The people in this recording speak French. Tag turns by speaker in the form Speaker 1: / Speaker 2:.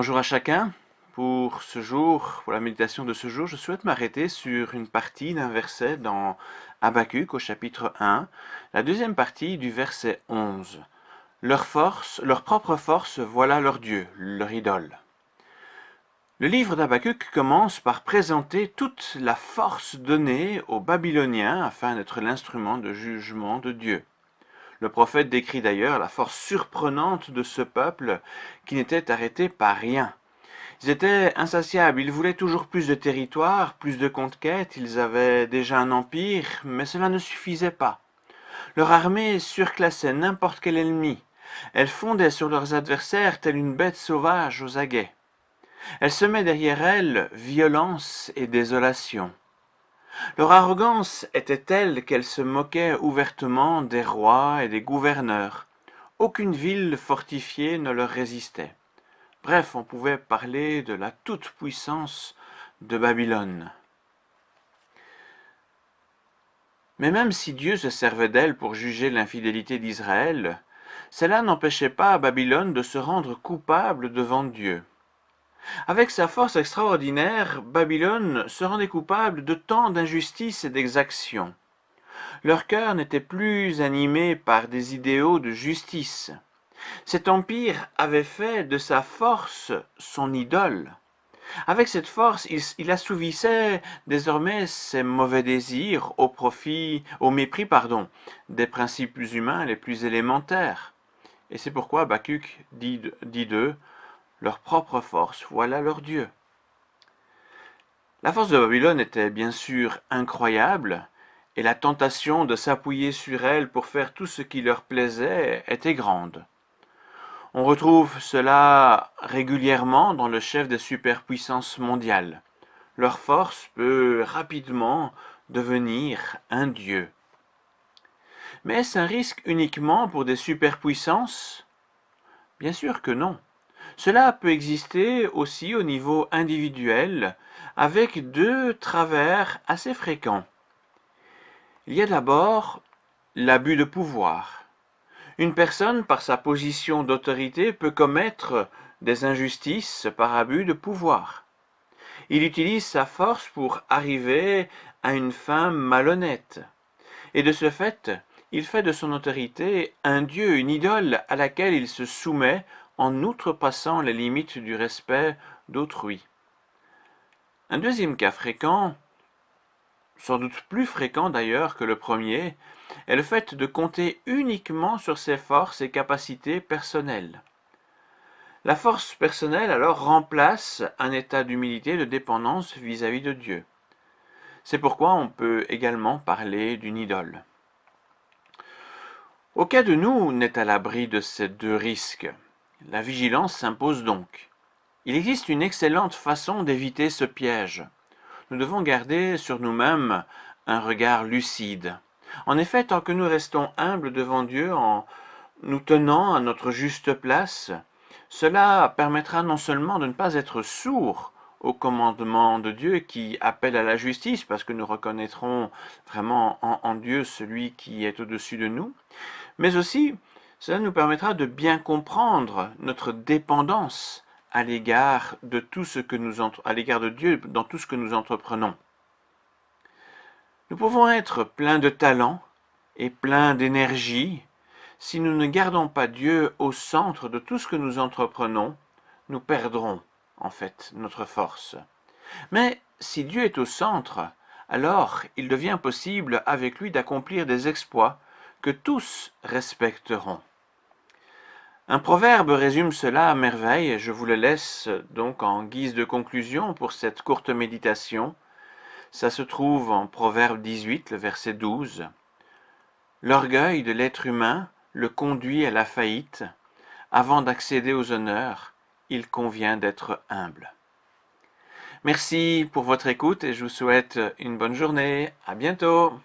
Speaker 1: Bonjour à chacun. Pour ce jour, pour la méditation de ce jour, je souhaite m'arrêter sur une partie d'un verset dans Habakkuk au chapitre 1, la deuxième partie du verset 11. Leur force, leur propre force, voilà leur Dieu, leur idole. Le livre d'Habakkuk commence par présenter toute la force donnée aux Babyloniens afin d'être l'instrument de jugement de Dieu. Le prophète décrit d'ailleurs la force surprenante de ce peuple qui n'était arrêté par rien. Ils étaient insatiables, ils voulaient toujours plus de territoire, plus de conquêtes, ils avaient déjà un empire, mais cela ne suffisait pas. Leur armée surclassait n'importe quel ennemi. Elle fondait sur leurs adversaires telle une bête sauvage aux aguets. Elle semait derrière elle violence et désolation. Leur arrogance était telle qu'elle se moquait ouvertement des rois et des gouverneurs. Aucune ville fortifiée ne leur résistait. Bref, on pouvait parler de la toute-puissance de Babylone. Mais même si Dieu se servait d'elle pour juger l'infidélité d'Israël, cela n'empêchait pas Babylone de se rendre coupable devant Dieu. Avec sa force extraordinaire, Babylone se rendait coupable de tant d'injustices et d'exactions. Leur cœur n'était plus animé par des idéaux de justice. Cet empire avait fait de sa force son idole. Avec cette force, il assouvissait désormais ses mauvais désirs au mépris des principes humains les plus élémentaires. Et c'est pourquoi Habakkuk dit d'eux, leur propre force, voilà leur Dieu. La force de Babylone était bien sûr incroyable, et la tentation de s'appuyer sur elle pour faire tout ce qui leur plaisait était grande. On retrouve cela régulièrement dans le chef des superpuissances mondiales. Leur force peut rapidement devenir un dieu. Mais est-ce un risque uniquement pour des superpuissances? Bien sûr que non. Cela peut exister aussi au niveau individuel, avec deux travers assez fréquents. Il y a d'abord l'abus de pouvoir. Une personne, par sa position d'autorité, peut commettre des injustices par abus de pouvoir. Il utilise sa force pour arriver à une fin malhonnête. Et de ce fait, il fait de son autorité un dieu, une idole à laquelle il se soumet en outrepassant les limites du respect d'autrui. Un deuxième cas fréquent, sans doute plus fréquent d'ailleurs que le premier, est le fait de compter uniquement sur ses forces et capacités personnelles. La force personnelle alors remplace un état d'humilité et de dépendance vis-à-vis de Dieu. C'est pourquoi on peut également parler d'une idole. Aucun de nous n'est à l'abri de ces deux risques. La vigilance s'impose donc. Il existe une excellente façon d'éviter ce piège. Nous devons garder sur nous-mêmes un regard lucide. En effet, tant que nous restons humbles devant Dieu en nous tenant à notre juste place, cela permettra non seulement de ne pas être sourds au commandement de Dieu qui appelle à la justice, parce que nous reconnaîtrons vraiment en Dieu celui qui est au-dessus de nous, mais aussi cela nous permettra de bien comprendre notre dépendance à l'égard de Dieu dans tout ce que nous entreprenons. Nous pouvons être pleins de talent et pleins d'énergie. Si nous ne gardons pas Dieu au centre de tout ce que nous entreprenons, nous perdrons en fait notre force. Mais si Dieu est au centre, alors il devient possible avec lui d'accomplir des exploits que tous respecteront. Un proverbe résume cela à merveille et je vous le laisse donc en guise de conclusion pour cette courte méditation. Ça se trouve en Proverbe 18, le verset 12. L'orgueil de l'être humain le conduit à la faillite. Avant d'accéder aux honneurs, il convient d'être humble. Merci pour votre écoute et je vous souhaite une bonne journée. À bientôt.